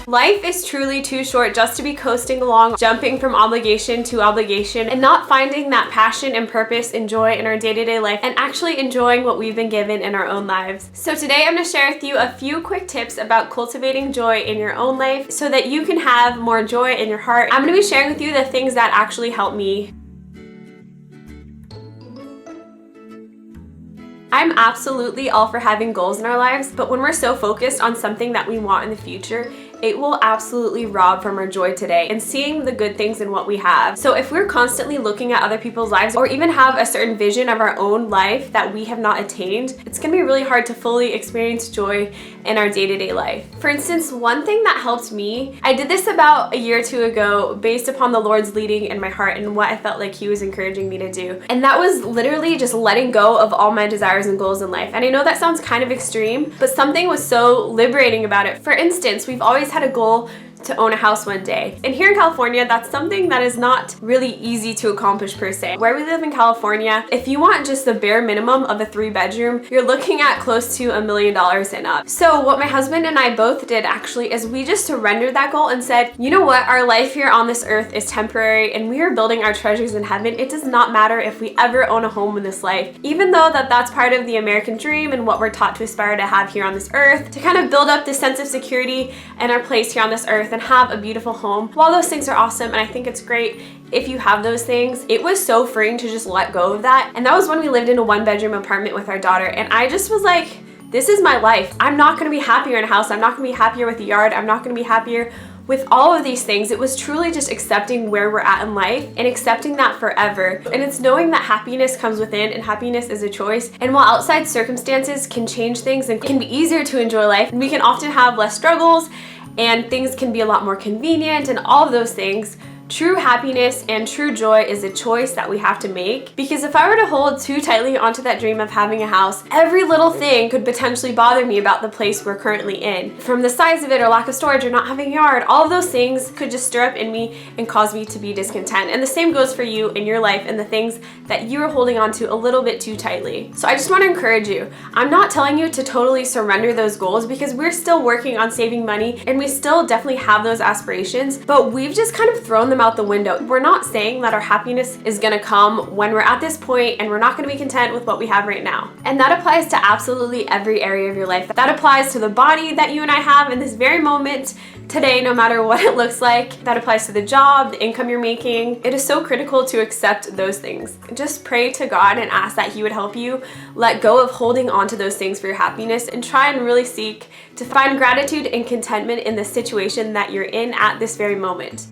Life is truly too short just to be coasting along, jumping from obligation to obligation, and not finding that passion and purpose and joy in our day-to-day life and actually enjoying what we've been given in our own lives. So today I'm going to share with you a few quick tips about cultivating joy in your own life so that you can have more joy in your heart. I'm going to be sharing with you the things that actually help me. I'm absolutely all for having goals in our lives, but when we're so focused on something that we want in the future, it will absolutely rob from our joy today and seeing the good things in what we have. So if we're constantly looking at other people's lives or even have a certain vision of our own life that we have not attained, it's gonna be really hard to fully experience joy in our day-to-day life. For instance, one thing that helped me, I did this about a year or two ago based upon the Lord's leading in my heart and what I felt like He was encouraging me to do. And that was literally just letting go of all my desires and goals in life. And I know that sounds kind of extreme, but something was so liberating about it. For instance, we've always had a goal to own a house one day. And here in California, that's something that is not really easy to accomplish per se. Where we live in California, if you want just the bare minimum of a 3-bedroom, you're looking at close to $1 million and up. So what my husband and I both did actually is we just surrendered that goal and said, you know what, our life here on this earth is temporary and we are building our treasures in heaven. It does not matter if we ever own a home in this life. Even though that's part of the American dream and what we're taught to aspire to have here on this earth, to kind of build up this sense of security and our place here on this earth and have a beautiful home. While those things are awesome and I think it's great if you have those things, it was so freeing to just let go of that. And that was when we lived in a 1-bedroom apartment with our daughter, and I just was like, this is my life. I'm not gonna be happier in a house. I'm not gonna be happier with a yard. I'm not gonna be happier with all of these things. It was truly just accepting where we're at in life and accepting that forever. And it's knowing that happiness comes within and happiness is a choice. And while outside circumstances can change things and can be easier to enjoy life, we can often have less struggles and things can be a lot more convenient and all of those things. True happiness and true joy is a choice that we have to make, because if I were to hold too tightly onto that dream of having a house, every little thing could potentially bother me about the place we're currently in. From the size of it or lack of storage or not having a yard, all of those things could just stir up in me and cause me to be discontent. And the same goes for you in your life and the things that you are holding on to a little bit too tightly. So I just want to encourage you. I'm not telling you to totally surrender those goals, because we're still working on saving money and we still definitely have those aspirations, but we've just kind of thrown them out the window. We're not saying that our happiness is gonna come when we're at this point and we're not gonna be content with what we have right now. And that applies to absolutely every area of your life. That applies to the body that you and I have in this very moment today, no matter what it looks like. That applies to the job, the income you're making. It is so critical to accept those things. Just pray to God and ask that He would help you let go of holding on to those things for your happiness and try and really seek to find gratitude and contentment in the situation that you're in at this very moment.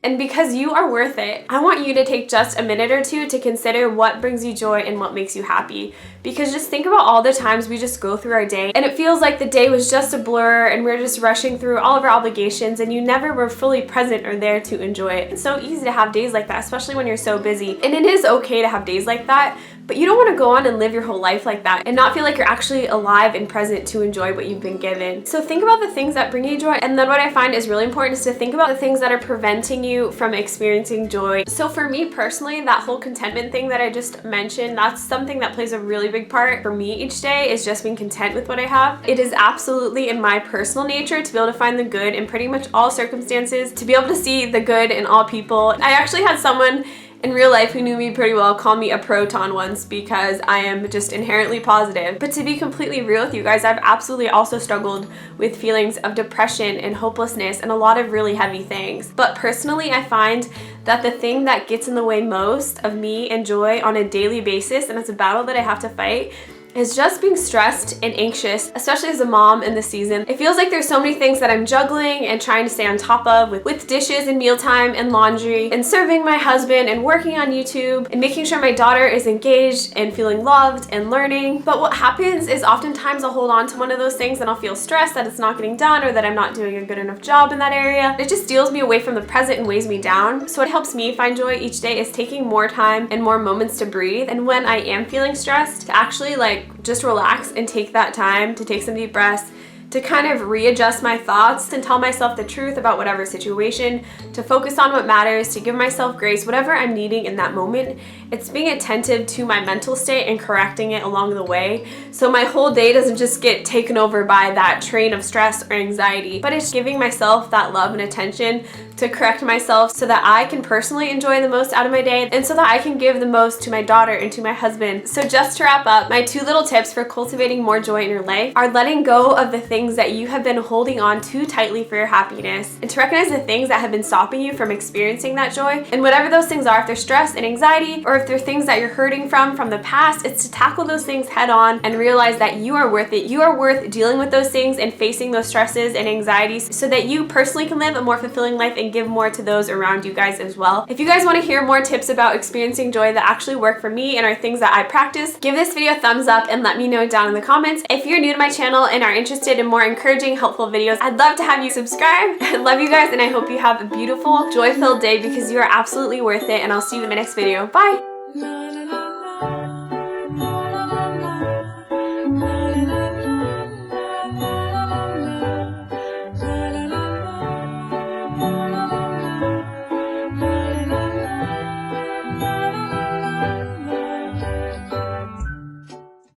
And because you are worth it, I want you to take just a minute or two to consider what brings you joy and what makes you happy. Because just think about all the times we just go through our day and it feels like the day was just a blur and we're just rushing through all of our obligations and you never were fully present or there to enjoy it. It's so easy to have days like that, especially when you're so busy. And it is okay to have days like that, but you don't want to go on and live your whole life like that and not feel like you're actually alive and present to enjoy what you've been given. So think about the things that bring you joy. And then what I find is really important is to think about the things that are preventing you from experiencing joy. So for me personally, that whole contentment thing that I just mentioned, that's something that plays a really big part for me each day, is just being content with what I have. It is absolutely in my personal nature to be able to find the good in pretty much all circumstances, to be able to see the good in all people. I actually had someone in real life who knew me pretty well call me a proton once because I am just inherently positive. But to be completely real with you guys, I've absolutely also struggled with feelings of depression and hopelessness and a lot of really heavy things. But personally, I find that the thing that gets in the way most of me and joy on a daily basis, and it's a battle that I have to fight, is just being stressed and anxious, especially as a mom in this season. It feels like there's so many things that I'm juggling and trying to stay on top of with dishes and mealtime and laundry and serving my husband and working on YouTube and making sure my daughter is engaged and feeling loved and learning. But what happens is oftentimes I'll hold on to one of those things and I'll feel stressed that it's not getting done or that I'm not doing a good enough job in that area. It just steals me away from the present and weighs me down. So what helps me find joy each day is taking more time and more moments to breathe. And when I am feeling stressed, to actually just relax and take that time to take some deep breaths, to kind of readjust my thoughts and tell myself the truth about whatever situation, to focus on what matters, to give myself grace, whatever I'm needing in that moment. It's being attentive to my mental state and correcting it along the way, so my whole day doesn't just get taken over by that train of stress or anxiety, but it's giving myself that love and attention to correct myself so that I can personally enjoy the most out of my day and so that I can give the most to my daughter and to my husband. So just to wrap up, my 2 little tips for cultivating more joy in your life are letting go of the things that you have been holding on too tightly for your happiness, and to recognize the things that have been stopping you from experiencing that joy. And whatever those things are, if they're stress and anxiety, or if they're things that you're hurting from the past, it's to tackle those things head on and realize that you are worth it. You are worth dealing with those things and facing those stresses and anxieties so that you personally can live a more fulfilling life and give more to those around you guys as well. If you guys want to hear more tips about experiencing joy that actually work for me and are things that I practice, give this video a thumbs up and let me know down in the comments. If you're new to my channel and are interested in more encouraging, helpful videos, I'd love to have you subscribe. I love you guys, and I hope you have a beautiful, joy-filled day because you are absolutely worth it, and I'll see you in my next video. Bye!